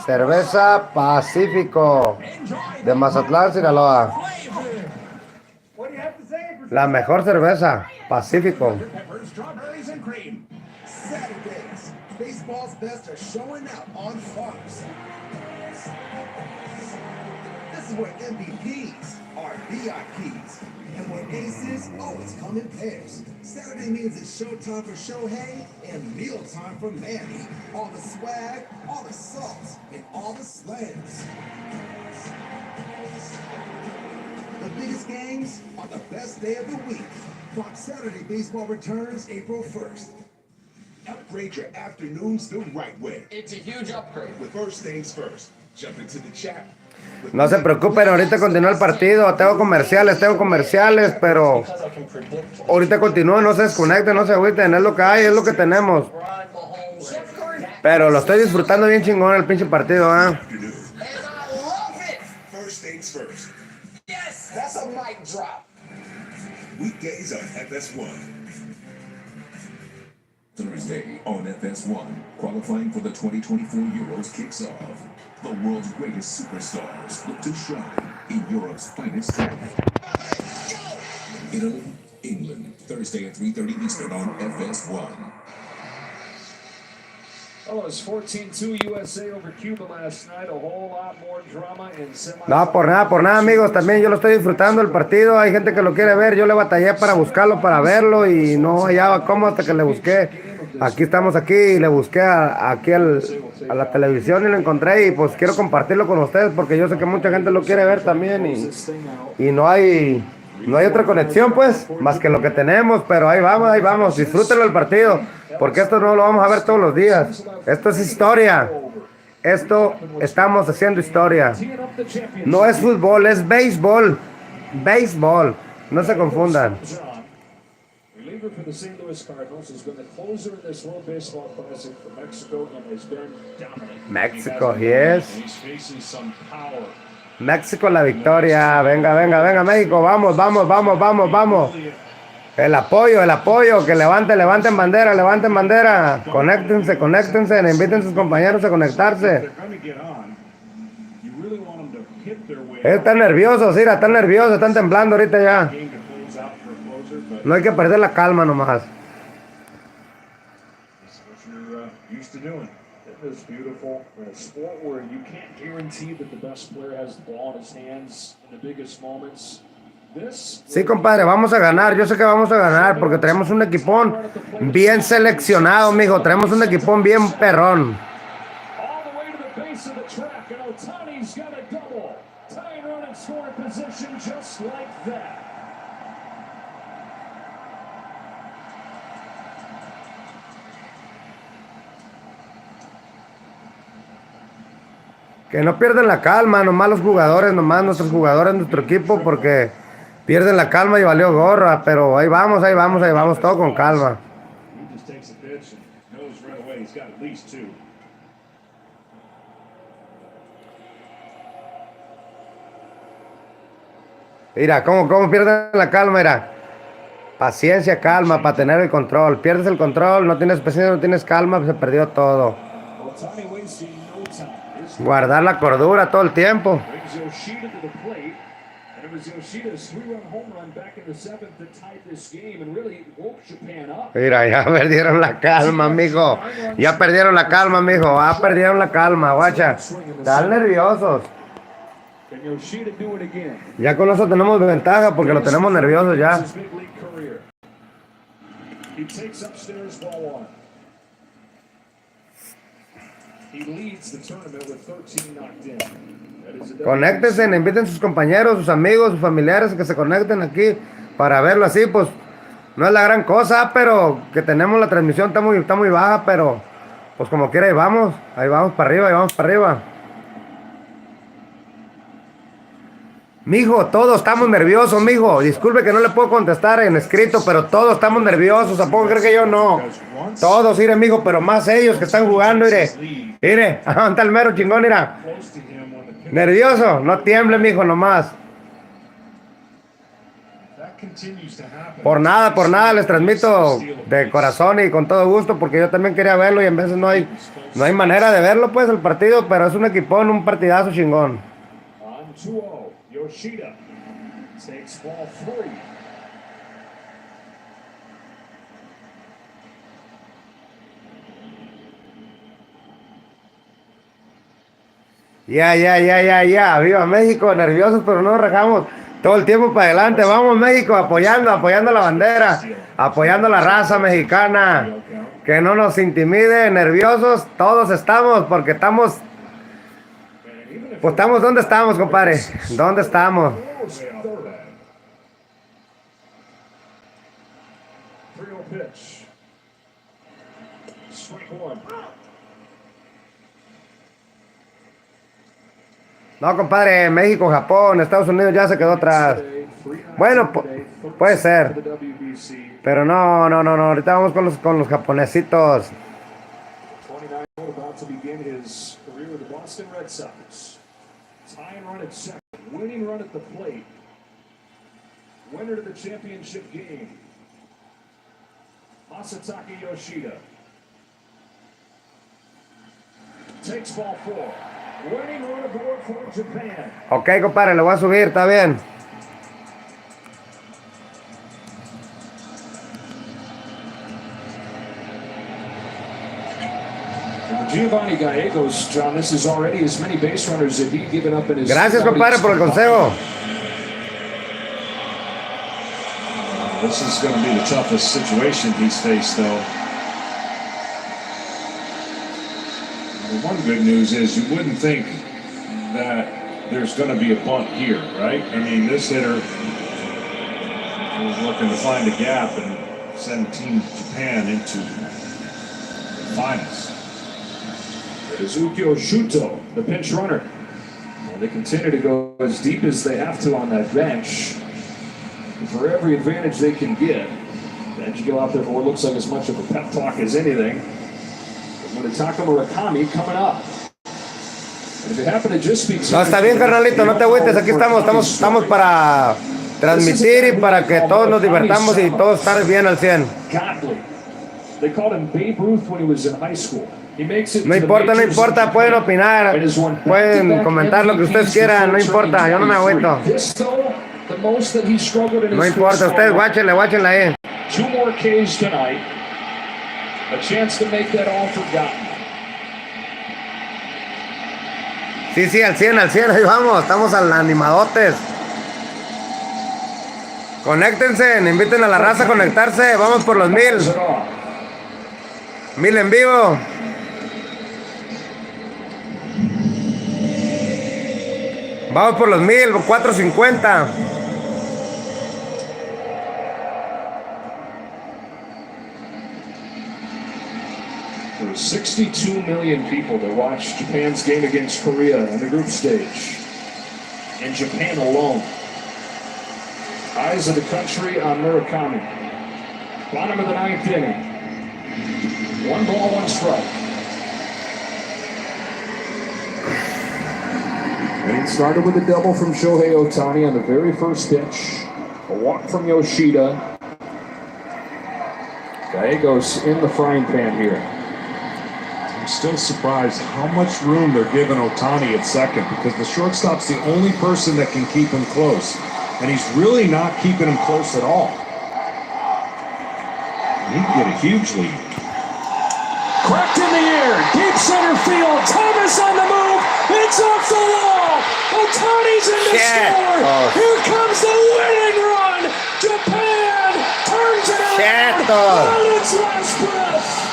Cerveza Pacífico de Mazatlán, Sinaloa. La mejor cerveza, Pacífico. Saturdays, baseball's best are showing up on Fox. This is where MVPs are VIPs. And where aces always come in pairs. Saturday means it's showtime for Shohei and mealtime for Manny. All the swag, all the salt, and all the slams. The biggest games on the best day of the week. Fox Saturday Baseball returns April 1st. Upgrade your afternoons the right way. It's a huge upgrade. With first things first. Jump into the chat. No se preocupen, ahorita continúa el partido. Tengo comerciales, pero ahorita continúa, no se desconecten, no se agüiten, es lo que hay, es lo que tenemos. Pero lo estoy disfrutando bien chingón el pinche partido, ¿eh? First things first. Yes, that's a mic drop. Weekdays on FS1. Thursday on FS1, qualifying for the 2024 Euros kicks off. The world's greatest superstars look to shine in Europe's finest talent. Italy, England, Thursday at 3:30 Eastern on FS1. Oh, it was 14-2 USA over Cuba last night. A whole lot more drama in semifinals. No, por nada, amigos. También yo lo estoy disfrutando el partido. Hay gente que lo quiere ver. Yo le batallé para buscarlo, para verlo y no hallaba cómo hasta que le busqué. Aquí estamos y le busqué a la televisión y lo encontré y pues quiero compartirlo con ustedes porque yo sé que mucha gente lo quiere ver también y no hay otra conexión pues más que lo que tenemos, pero ahí vamos, disfrútenlo el partido porque esto no lo vamos a ver todos los días. Esto es historia. Estamos haciendo historia. No es fútbol, es béisbol. Béisbol. No se confundan. Reliever for the St. Louis Cardinals has been the closer in this World Baseball Classic for Mexico and has been dominant. México, yes. He's facing some power. México la victoria. Venga, México. Vamos. El apoyo. Que levanten bandera. Conéctense. Inviten a sus compañeros a conectarse. Están nerviosos, están temblando ahorita ya. No hay que perder la calma nomás. It's beautiful. In a sport where you can't guarantee that the best player has the ball in his hands in the biggest moments. Sí, compadre, vamos a ganar. Yo sé que vamos a ganar porque tenemos un equipón bien seleccionado, mijo. Tenemos un equipón bien perrón. All the way to the base of the track, and Ohtani's got a double. Tying run and scoring position just like that. Que no pierden la calma, nomás los jugadores, nuestros jugadores, nuestro equipo, porque pierden la calma y valió gorra, pero ahí vamos, todo con calma. Mira, ¿cómo pierden la calma? Mira, paciencia, calma, para tener el control. Pierdes el control, no tienes paciencia, no tienes calma, se perdió todo. Guardar la cordura todo el tiempo. Mira, ya perdieron la calma, amigo. Perdieron la calma, guacha. Están nerviosos. Ya con eso tenemos ventaja porque lo tenemos nerviosos ya. Conéctense, inviten a sus compañeros, sus amigos, sus familiares que se conecten aquí para verlo así, pues no es la gran cosa, pero que tenemos la transmisión está muy baja, pero pues como quiera ahí vamos para arriba, Mijo, todos estamos nerviosos, mijo. Disculpe que no le puedo contestar en escrito, pero todos estamos nerviosos. ¿A poco cree que yo no? Todos, mire, mijo, pero más ellos que están jugando, mire, aguanta el mero chingón, mira. Nervioso, no tiemble, mijo, nomás. Por nada, les transmito de corazón y con todo gusto, porque yo también quería verlo y en veces no hay manera de verlo, pues, el partido, pero es un equipón, un partidazo chingón. Yoshida takes ball 3. Ya. Viva México, nerviosos, pero no nos rajamos. Todo el tiempo para adelante. Vamos, México, apoyando la bandera, apoyando la raza mexicana. Que no nos intimide, nerviosos, todos estamos, porque estamos. Pues estamos, ¿dónde estamos, compadre? ¿Dónde estamos? strike one. No, compadre, México, Japón, Estados Unidos ya se quedó atrás. Bueno, puede ser. Pero no, ahorita vamos con los japonesitos. 29 about to begin his career with the Boston Red Sox. Tying run at second, winning run at the plate. Winner to the championship game. Masataka Yoshida. Takes ball 4. Winning run aboard for Japan. Ok, compadre, lo voy a subir, está bien. Giovanni Gallegos, John, this is already as many base runners that he'd given up in his. Gracias, compadre, por el consejo. This is going to be the toughest situation he's faced, though. The one good news is you wouldn't think that there's going to be a bunt here, right? I mean, this hitter is looking to find a gap and send Team Japan into the finals. Ukyo Shuto, the pinch runner. Well, they continue to go as deep as they have to on that bench. For every advantage they can get, and you go out there for what looks like as much of a pep talk as anything. Munetaka Murakami coming up. And if you happen to just speak. No, está bien, carnalito, no te agüites, aquí estamos para transmitir y para que todos nos divertamos y todos estar bien al 100. They called him Babe Ruth when he was in high school. No importa, pueden opinar, pueden comentar lo que ustedes quieran, no importa, yo no me agüito. No importa, ustedes guáchenle ahí. 2 more Ks tonight. A chance to make that all forgotten. Sí, al 100, ahí vamos, estamos al animadotes. Conéctense, inviten a la raza a conectarse, vamos por los 1000. 1000 en vivo. Vamos por los 1000, 450. There were 62 million people that watched Japan's game against Korea in the group stage. In Japan alone. Eyes of the country on Murakami. Bottom of the 9th inning. 1 ball, 1 strike. And it started with a double from Shohei Ohtani on the very first pitch. A walk from Yoshida. Gallegos in the frying pan here. I'm still surprised how much room they're giving Ohtani at second, because the shortstop's the only person that can keep him close. And he's really not keeping him close at all. He can get a huge lead. Cracked in the air, deep center field. Thomas on the move. It's off the wall. Ohtani's in the score. Here comes the winning run. Japan turns it around on its last breath.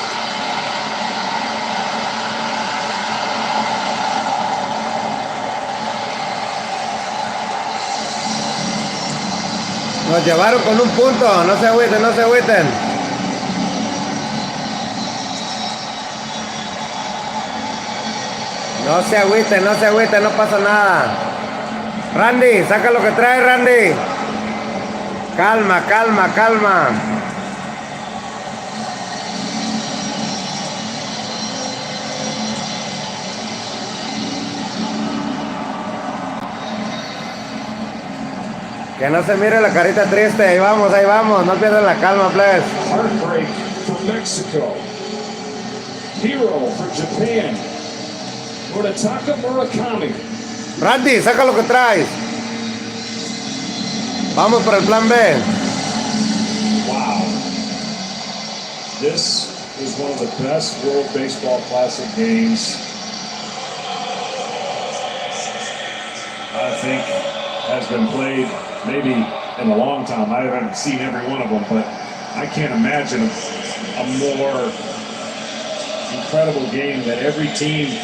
Nos llevaron con un punto, no se agüiten. No se agüiten, no pasa nada. Randy, saca lo que trae, Randy. Calma. Que no se mire la carita triste, ahí vamos, no pierdan la calma, please. Heartbreak for Mexico. Hero for Japan. Munetaka Murakami. Randy, saca lo que traes. Vamos para el plan B. Wow. This is one of the best World Baseball Classic games I think has been played maybe in a long time. I haven't seen every one of them, but I can't imagine a more incredible game that every team,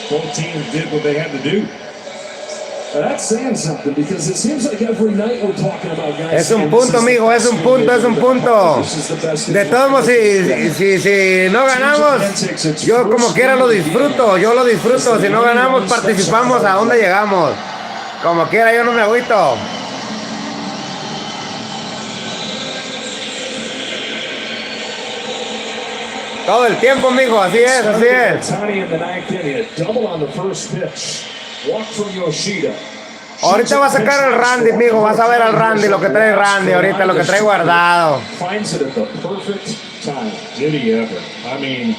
both teams did what they had to do. That's saying something because it seems like every night we're talking about guys. Es un punto, amigo, es un punto, es un punto. De todos modos, si no ganamos, yo como quiera lo disfruto, yo lo disfruto. Si no ganamos, participamos a dónde llegamos. Como quiera, yo no me agüito. Todo el tiempo, mijo, así es, así es. Ahorita va a sacar al Randy, mijo, vas a ver al Randy, lo que trae Randy, ahorita lo que trae guardado. I mean,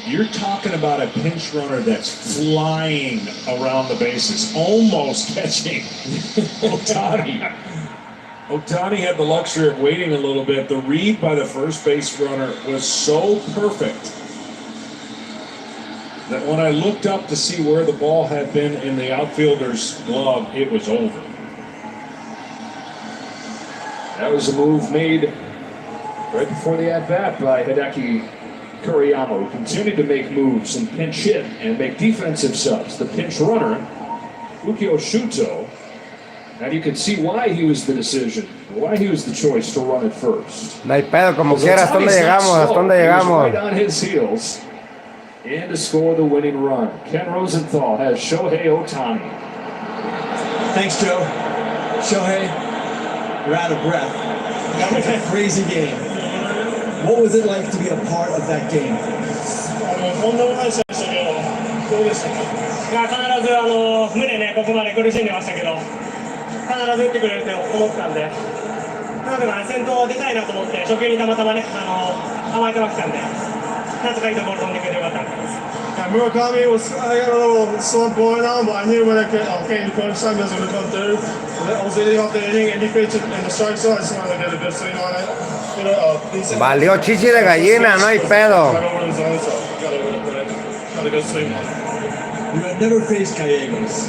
you're talking about a pinch runner that's flying around the bases, almost catching Ohtani. Ohtani had the luxury of waiting a little bit. The read by the first base runner was so perfect that when I looked up to see where the ball had been in the outfielder's glove, it was over. That was a move made right before the at-bat by Hideki Kuriyama, who continued to make moves and pinch hit and make defensive subs. The pinch runner, Ukyo Shuto, and you can see why he was the decision, why he was the choice to run it first. No hay pedo, como quiera, hasta dónde llegamos, hasta dónde llegamos. Right on his heels, and to score the winning run. Ken Rosenthal has Shohei Ohtani. Thanks, Joe. Shohei, you're out of breath. That was a crazy game. What was it like to be a part of that game? とんでもない試合でしたけど、どうでしたか？必ず胸ね、ここまで苦しんでましたけど、必ず打ってくれると思ってたんで、なんとかね、先頭出たいなと思って、初球にたまたまね、甘えてましたんで、なんとかいいところ飛んでくれてよかったと思います。Murakami was, I got a little slump going on, but I knew when it came to crunch time, it was going to come through. I was leading off the inning, and pitch in the strike zone. I just wanted to get a good swing on it. Valió chichi de gallina, no hay pedo. You had never faced Gallegos.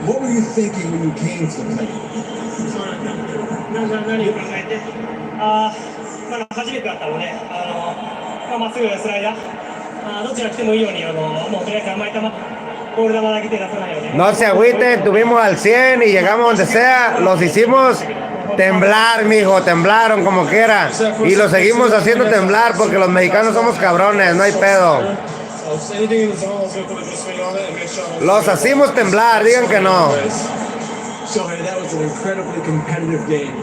What were you thinking when you came to the plate? 何を考えて、まだ初めてだったので、まっすぐスライダー、どちら来てもいいように、もうとりあえず甘い球、ボール球だけ手出さないように。No se agüiten, tuvimos al 100 y llegamos donde sea, los hicimos temblar, mijo, temblaron como quiera. Y lo seguimos haciendo temblar porque los mexicanos somos cabrones, no hay pedo. Los hacemos temblar, digan que no. Shohei, that was an incredibly competitive game.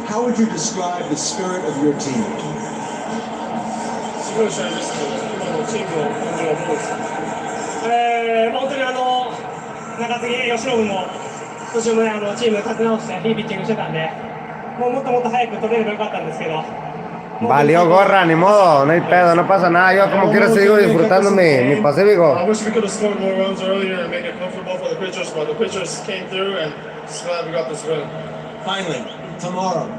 How would you describe the spirit of your team? すごい試合でしたけど、今のチームの感じはどうですか？本当に中継ぎ、吉野も途中もね、チーム立て直していいピッチングしてたんで、もっともっと早く取れればよかったんですけど。Valió gorra, ni modo, no hay pedo, no pasa nada. Yo como quiera sigo disfrutando mi Pacífico. I wish we could have scored more runs earlier and made it comfortable for the pitchers, but the pitchers came through, and just glad we got this win. Finally, tomorrow,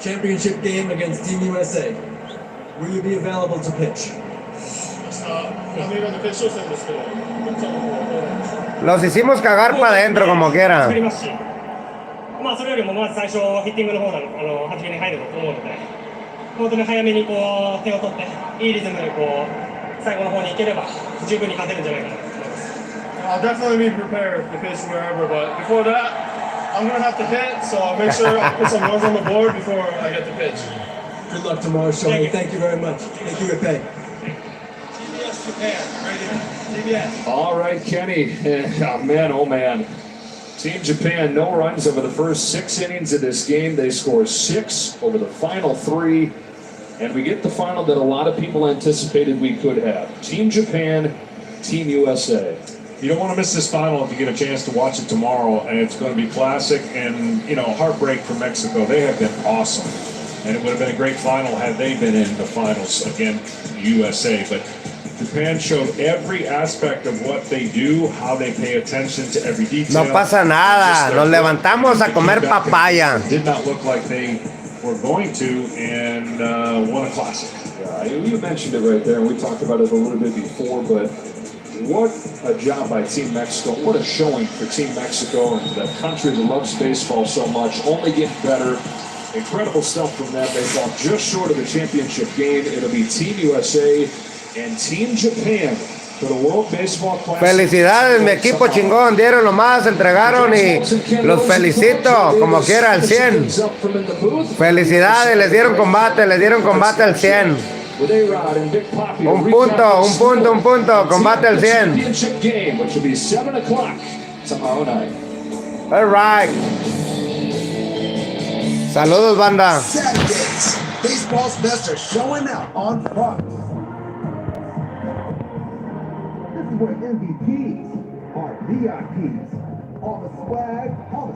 championship game against Team USA. Will you be available to pitch? Los hicimos cagar para adentro como quiera. まあそれよりもまず最初ヒッティングの方が初めに入ると思うので、本当に早めにこう手を取っていいリズムでこう最後の方に行ければ十分に勝てるんじゃないかなと思います。I'll definitely be prepared to pitch wherever, but before that, I'm gonna have to hit, so I'll make sure I put some runs on the board before I get to pitch. Good luck tomorrow, Shohei. Thank you very much. Thank you, Ippei. TBS Japan, right here. TBS. All right, Kenny. Man, oh man. Team Japan, no runs over the first 6 innings of this game. They score 6 over the final 3. And we get the final that a lot of people anticipated we could have. Team Japan, Team USA. You don't want to miss this final if you get a chance to watch it tomorrow. And it's going to be classic and, heartbreak for Mexico. They have been awesome. And it would have been a great final had they been in the finals against USA. But Japan showed every aspect of what they do, how they pay attention to every detail. No pasa nada, nos levantamos a comer papaya. Did not look like they were going to, and won a classic. Yeah, you mentioned it right there, and we talked about it a little bit before, but what a job by Team Mexico. What a showing for Team Mexico and the country that loves baseball so much. Only getting better. Incredible stuff from them. They fall just short of the championship game. It'll be Team USA and Team Japan for the World Baseball Classic. Felicidades, mi equipo chingón, dieron lo más, entregaron y los felicito, como quiera, al 100. Felicidades, les dieron combate al 100. Un punto, combate al 100. Championship game, which will be 7 o'clock tomorrow night. All right. Saludos, banda. Saturdays, baseball's best are showing out on Fox. This is where MVPs are VIPs. All the swag, all the